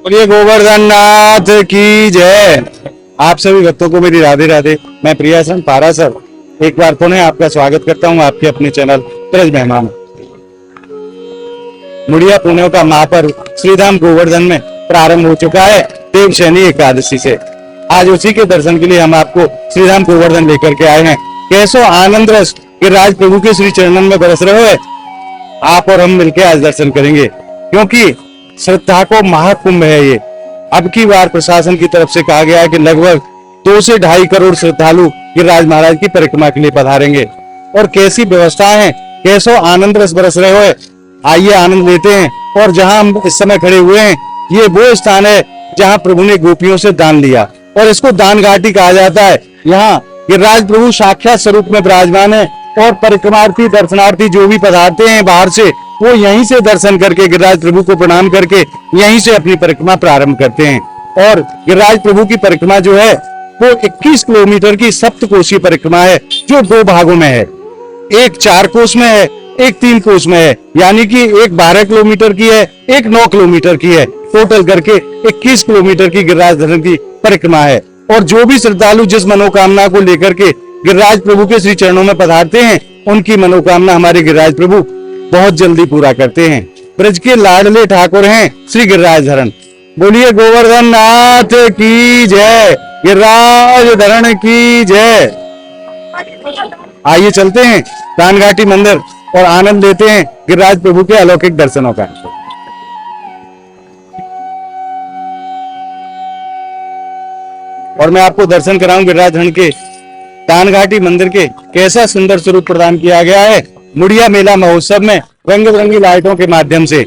बोलिए गोवर्धन नाथ की जय। आप सभी भक्तों को मेरी राधे राधे। मैं प्रियासन पारासर एक बार पुनः आपका स्वागत करता हूं आपके अपने चैनल ब्रज मेहमान। मुड़िया पुण्यों का महापर्व श्रीधाम गोवर्धन में प्रारंभ हो चुका है देव शनि एकादशी से। आज उसी के दर्शन के लिए हम आपको श्रीधाम गोवर्धन लेकर के आए हैं। कैसो आनंद रस गिरिराज प्रभु के श्री चरणन में बरस रहे हो। आप और हम मिलकर आज दर्शन करेंगे, क्योंकि श्रद्धा को महाकुंभ है ये। अब की बार प्रशासन की तरफ से कहा गया है कि लगभग 2 से 2.5 करोड़ श्रद्धालु गिरिराज महाराज की परिक्रमा के लिए पधारेंगे। और कैसी व्यवस्था है, कैसो आनंद रस बरस रहे हो। आइए आनंद लेते हैं। और जहां हम इस समय खड़े हुए हैं, ये वो स्थान है जहां प्रभु ने गोपियों से दान लिया और इसको दान घाटी कहा जाता है। यहाँ गिरिराज प्रभु साक्षात स्वरूप में विराजमान है और परिक्रमार्थी दर्शनार्थी जो भी पधारते हैं बाहर से, वो यहीं से दर्शन करके गिरिराज प्रभु को प्रणाम करके यहीं से अपनी परिक्रमा प्रारंभ करते हैं। और गिरिराज प्रभु की परिक्रमा जो है वो 21 किलोमीटर की सप्तकोशीय परिक्रमा है, जो 2 भागों में है। एक 4 कोस में है, एक 3 कोस में है। यानी कि एक 12 किलोमीटर की है, एक 9 किलोमीटर की है। टोटल करके 21 किलोमीटर की गिरिराज धरन की परिक्रमा है। और जो भी श्रद्धालु जिस मनोकामना को लेकर के गिरिराज प्रभु के श्री चरणों में पधारते हैं, उनकी मनोकामना हमारे गिरिराज प्रभु बहुत जल्दी पूरा करते हैं। ब्रज के लाडले ठाकुर हैं श्री गिरिराज धरण। बोलिए गोवर्धन नाथ की जय, गिरिराज धरण की जय। आइए चलते हैं दान घाटी मंदिर और आनंद लेते हैं गिरिराज प्रभु के अलौकिक दर्शनों का। और मैं आपको दर्शन कराऊं गिरिराज धरण के दान घाटी मंदिर के। कैसा सुंदर स्वरूप प्रदान किया गया है मुड़िया मेला महोत्सव में रंग बिरंगी लाइटों के माध्यम से।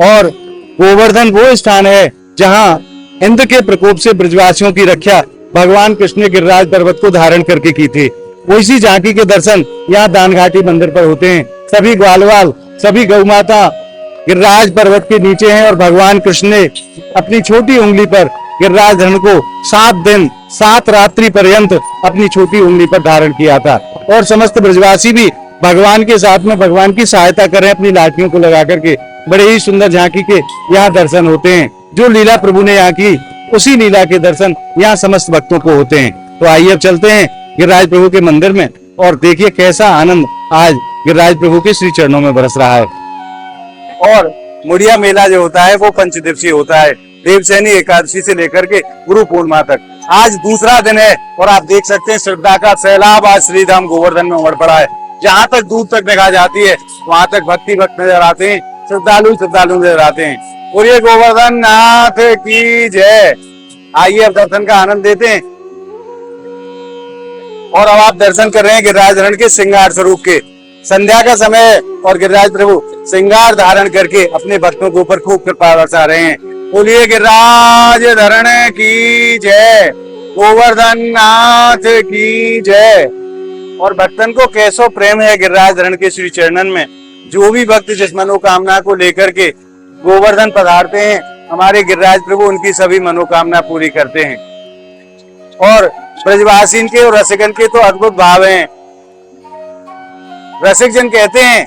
और गोवर्धन वो स्थान है जहां इंद्र के प्रकोप से ब्रजवासियों की रक्षा भगवान कृष्ण ने गिरिराज पर्वत को धारण करके की थी। वैसी झांकी के दर्शन यहाँ दान घाटी मंदिर पर होते हैं। सभी ग्वालवाल, सभी गौ माता गिरिराज पर्वत के नीचे हैं और भगवान कृष्ण ने अपनी छोटी उंगली पर गिरिराज धरण को 7 दिन 7 रात्रि पर्यंत अपनी छोटी उंगली पर धारण किया था। और समस्त ब्रजवासी भी भगवान के साथ में भगवान की सहायता करें अपनी लाठियों को लगा करके। बड़े ही सुंदर झांकी के यहाँ दर्शन होते हैं। जो लीला प्रभु ने यहाँ की, उसी लीला के दर्शन यहाँ समस्त भक्तों को होते हैं। तो आइए अब चलते हैं गिरिराज प्रभु के मंदिर में और देखिए कैसा आनंद आज गिरिराज प्रभु के श्री चरणों में बरस रहा है। और मुड़िया मेला जो होता है वो 5 दिवसीय होता है, देवशैनी एकादशी से लेकर के गुरु पूर्णिमा तक। आज दूसरा दिन है और आप देख सकते हैं श्रद्धा का सैलाब आज श्रीधाम गोवर्धन में उमड़ पड़ा है। जहाँ तक दूर तक निगाह जाती है वहां तक भक्ति भक्त नजर आते हैं, श्रद्धालु नजर आते हैं। बोलिए गोवर्धन नाथ की जय। आइए अब दर्शन का आनंद देते हैं। और अब आप दर्शन कर रहे हैं गिरिराज धरण के श्रृंगार स्वरूप के। संध्या का समय और गिरिराज प्रभु श्रृंगार धारण करके अपने भक्तों के ऊपर खूब कृपा बरसा रहे हैं। बोलिए गिरिराज धरण की जय, गोवर्धन नाथ की जय। और भक्तन को कैसो प्रेम है गिरिराज धरण के श्री चरणन में। जो भी भक्त जिस मनोकामना को लेकर के गोवर्धन पधारते हैं, हमारे गिरिराज प्रभु उनकी सभी मनोकामना पूरी करते हैं। और ब्रजवासीन के और रसिकन के तो अद्भुत भाव हैं। रसिक जन कहते हैं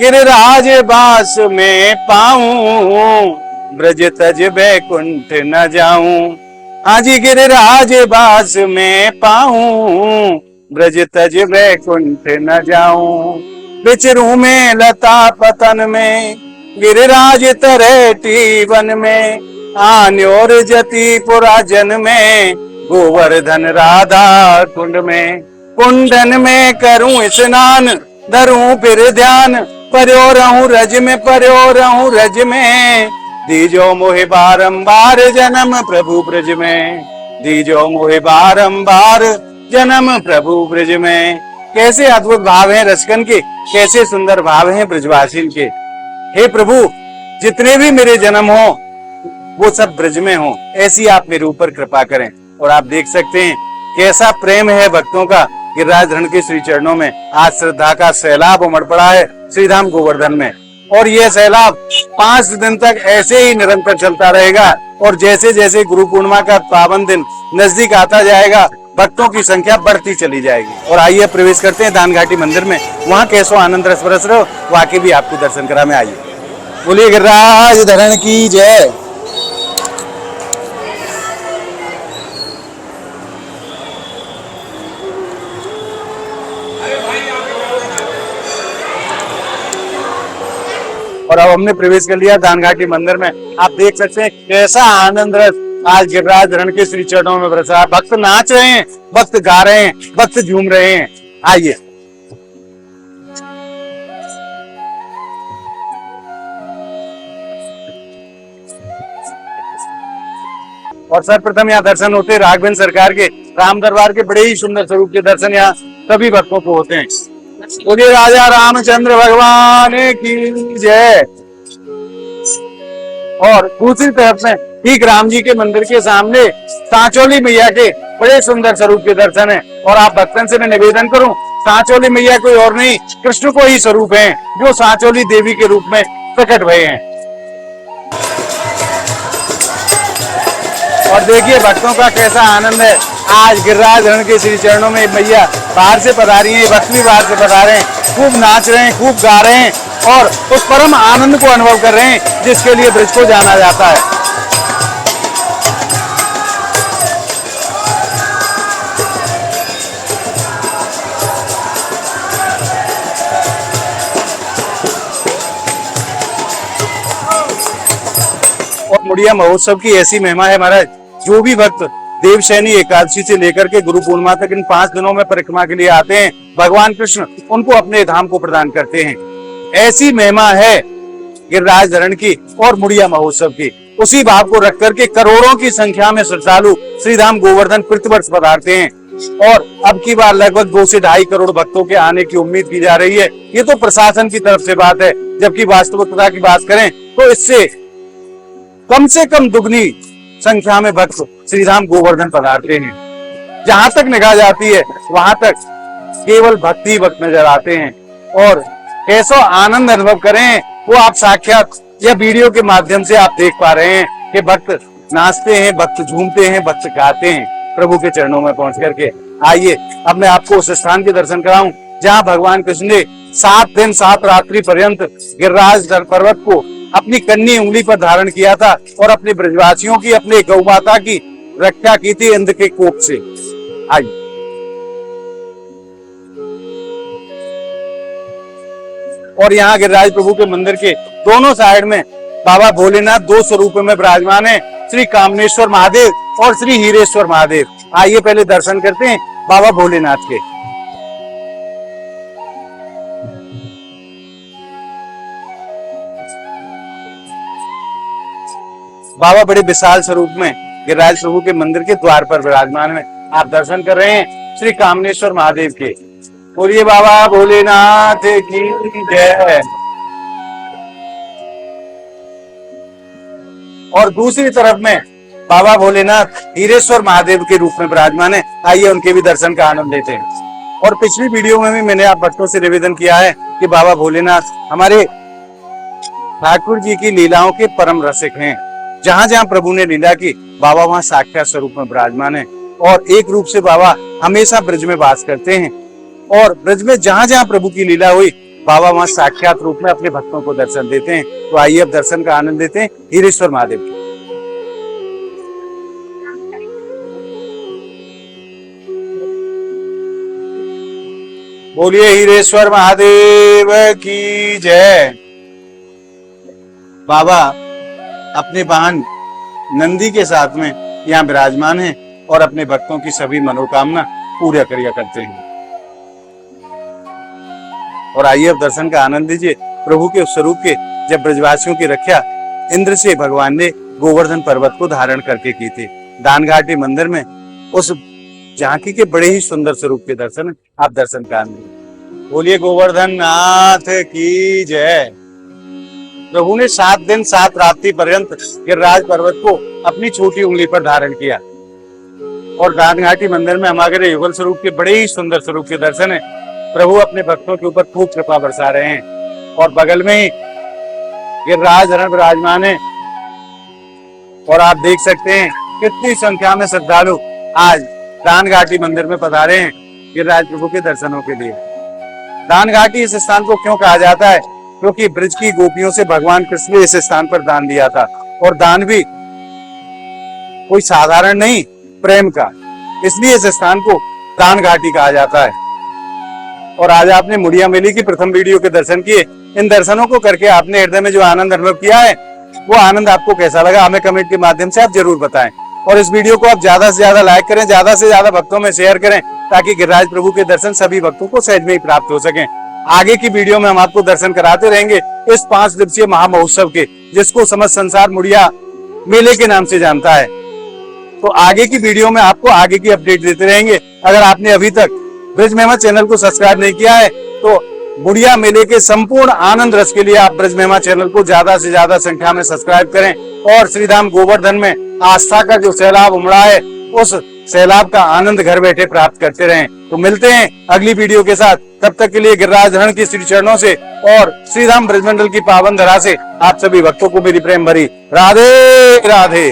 गिरिराज बास में पाऊं, ब्रज तज बैकुंठ न जाऊं। हाँ जी, गिरिराज बास में पाऊं, ब्रज तज बैकुंठ न जाऊं। बिचरूं में लता पतन में, गिरिराज तरेटी वन में। आन्योर जति पुरा जन में, गोवर्धन राधा कुंड में। कुंडन में करूं स्नान, धरूं फिर ध्यान। पर्यो रहूं रज में, पर्यो रहूं रज में। दीजो मोहे बारंबार जन्म प्रभु ब्रज में। दीजो मोहे बारंबार जन्म प्रभु ब्रज में। कैसे अद्भुत भाव हैं रसिकन के, कैसे सुंदर भाव हैं ब्रजवासिन के। हे प्रभु, जितने भी मेरे जन्म हो वो सब ब्रज में हो, ऐसी आप मेरे ऊपर कृपा करें। और आप देख सकते हैं कैसा प्रेम है भक्तों का गिरिराज धरण के श्री चरणों में। आज श्रद्धा का सैलाब उमड़ पड़ा है श्रीधाम गोवर्धन में। और यह सैलाब 5 दिन तक ऐसे ही निरंतर चलता रहेगा। और जैसे जैसे गुरु पूर्णिमा का पावन दिन नजदीक आता जाएगा, भक्तों की संख्या बढ़ती चली जाएगी। और आइए प्रवेश करते हैं दान घाटी मंदिर में। वहाँ कैसो आनंद रस बरस रहे हो, वहाँ के भी आपको दर्शन करा में। आइए, बोलिए गिरिराज धरण की जय। और अब हमने प्रवेश कर लिया दान घाटी मंदिर में। आप देख सकते हैं कैसा आनंद रस आज गिरिराज धरण के श्री चरणों में बरसा है। भक्त नाच रहे हैं, भक्त गा रहे हैं, भक्त झूम रहे हैं। आइए और सर्वप्रथम यहाँ दर्शन होते हैं राघवेंद्र सरकार के राम दरबार के बड़े ही सुंदर स्वरूप के दर्शन यहाँ सभी भक्तों को होते हैं। बोलिए राजा रामचंद्र भगवान की जय। और दूसरी तरफ में ठीक राम जी के मंदिर के सामने सांचोली मैया के बड़े सुंदर स्वरूप के दर्शन है। और आप भक्तन से मैं निवेदन करूं, सांचोली मैया कोई और नहीं, कृष्ण को ही स्वरूप है जो सांचोली देवी के रूप में प्रकट हुए हैं। और देखिए भक्तों का कैसा आनंद है। आज गिरिराज धरण के श्री चरणों में मैया बाहर से पधारी हैं, भक्त भी बाहर से पधारे हैं, खूब नाच रहे हैं, खूब गा रहे हैं और उस परम आनंद को अनुभव कर रहे हैं जिसके लिए ब्रज को जाना जाता है। और मुड़िया महोत्सव की ऐसी महिमा है महाराज, जो भी भक्त देवशयनी एकादशी से लेकर के गुरु पूर्णिमा तक इन 5 दिनों में परिक्रमा के लिए आते हैं, भगवान कृष्ण उनको अपने धाम को प्रदान करते हैं। ऐसी महिमा है गिरिराज धरण की और मुड़िया महोत्सव की। उसी भाव को रख करके करोड़ों की संख्या में श्रद्धालु श्रीधाम गोवर्धन प्रतिवर्ष पधारते हैं। और अब की बार लगभग 2 से 2.5 करोड़ भक्तों के आने की उम्मीद की जा रही है। ये तो प्रशासन की तरफ से बात है, जबकि वास्तविकता की बात करें तो इससे कम से कम दुगनी संख्या में भक्त श्रीधाम गोवर्धन पधारते हैं। जहां तक निगाह जाती है वहां तक केवल भक्ति भक्त नजर आते हैं। और कैसा आनंद अनुभव करें वो आप साक्षात या वीडियो के माध्यम से आप देख पा रहे हैं कि भक्त नाचते हैं, भक्त झूमते हैं, भक्त गाते हैं प्रभु के चरणों में पहुंच करके। आइए अब मैं आपको उस स्थान के दर्शन कराऊं जहां भगवान कृष्ण ने 7 दिन 7 रात्रि पर्यंत गिरिराज पर्वत को अपनी कन्नी उंगली पर धारण किया था और अपने ब्रजवासियों की, अपने गौ माता की रक्षा की थी इंद्र के कोप से। आइए और यहाँ गिरिराज प्रभु के मंदिर के दोनों साइड में बाबा भोलेनाथ 2 स्वरूपों में विराजमान है, श्री कामनेश्वर महादेव और श्री हीरेश्वर महादेव। आइए पहले दर्शन करते हैं बाबा भोलेनाथ के। बाबा बड़े विशाल स्वरूप में गिरिराज प्रभु के मंदिर के द्वार पर विराजमान है। आप दर्शन कर रहे हैं श्री कामनेश्वर महादेव के। बोलिए बाबा भोलेनाथ की जय। और दूसरी तरफ में बाबा भोलेनाथ हीरेश्वर महादेव के रूप में विराजमान है। आइए उनके भी दर्शन का आनंद लेते हैं। और पिछली वीडियो में भी मैंने आप भक्तों से निवेदन किया है कि बाबा भोलेनाथ हमारे ठाकुर जी की लीलाओं के परम रसिक हैं। जहां जहां प्रभु ने लीला की बाबा वहां साक्षात स्वरूप में विराजमान है। और एक रूप से बाबा हमेशा ब्रज में वास करते हैं। और ब्रज में जहां जहां प्रभु की लीला हुई बाबा वहां साक्षात रूप में अपने भक्तों को दर्शन देते हैं। तो आइए अब दर्शन का आनंद लेते हैं हीरेश्वर महादेव की। बोलिए हीरेश्वर महादेव की जय। बाबा अपने वाहन नंदी के साथ में यहाँ विराजमान हैं और अपने भक्तों की सभी मनोकामना पूरा करिया करते हैं। और आइए अब दर्शन का आनंद लीजिए प्रभु के उस स्वरूप के, जब ब्रजवासियों की रक्षा इंद्र से भगवान ने गोवर्धन पर्वत को धारण करके की थी। दान घाटी मंदिर में उस झांकी के बड़े ही सुंदर स्वरूप के दर्शन आप दर्शन का आनंद। बोलिए गोवर्धन नाथ की जय। प्रभु ने 7 दिन 7 रात्रि पर्यंत गिरिराज पर्वत को अपनी छोटी उंगली पर धारण किया। और दान घाटी मंदिर में हमारे युगल स्वरूप के बड़े ही सुंदर स्वरूप के दर्शन है। प्रभु अपने भक्तों के ऊपर खूब कृपा बरसा रहे हैं। और बगल में ही गिरिराज धरण विराजमान है। और आप देख सकते हैं कितनी संख्या में श्रद्धालु आज दान घाटी मंदिर में पधारे हैं गिरिराज प्रभु के दर्शनों के लिए। दान घाटी इस स्थान को क्यों कहा जाता है? क्योंकि ब्रज की गोपियों से भगवान कृष्ण ने इस स्थान पर दान दिया था। और दान भी कोई साधारण नहीं, प्रेम का, इसलिए इस स्थान को दान घाटी कहा जाता है। और आज आपने मुड़िया मेले की प्रथम वीडियो के दर्शन किए। इन दर्शनों को करके आपने हृदय में जो आनंद अनुभव किया है, वो आनंद आपको कैसा लगा हमें कमेंट के माध्यम से आप जरूर बताएं। और इस वीडियो को आप ज्यादा से ज्यादा लाइक करें, ज्यादा से ज्यादा भक्तों में शेयर करें, ताकि गिरिराज प्रभु के दर्शन सभी भक्तों को सहज में ही प्राप्त हो सके। आगे की वीडियो में हम आपको दर्शन कराते रहेंगे इस 5 दिवसीय महामहोत्सव के, जिसको समस्त संसार मुड़िया मेले के नाम से जानता है। तो आगे की वीडियो में आपको आगे की अपडेट देते रहेंगे। अगर आपने अभी तक ब्रज महिमा चैनल को सब्सक्राइब नहीं किया है तो मुड़िया मेले के संपूर्ण आनंद रस के लिए आप ब्रज महिमा चैनल को ज्यादा से ज्यादा संख्या में सब्सक्राइब करें और श्रीधाम गोवर्धन में आस्था का जो सैलाब उमड़ा है, उस सैलाब का आनंद घर बैठे प्राप्त करते रहें। तो मिलते हैं अगली वीडियो के साथ, तब तक के लिए गिरिराज धरण की श्री चरणों से और श्रीधाम ब्रजमंडल की पावन धरा से आप सभी भक्तों को मेरी प्रेम भरी राधे राधे।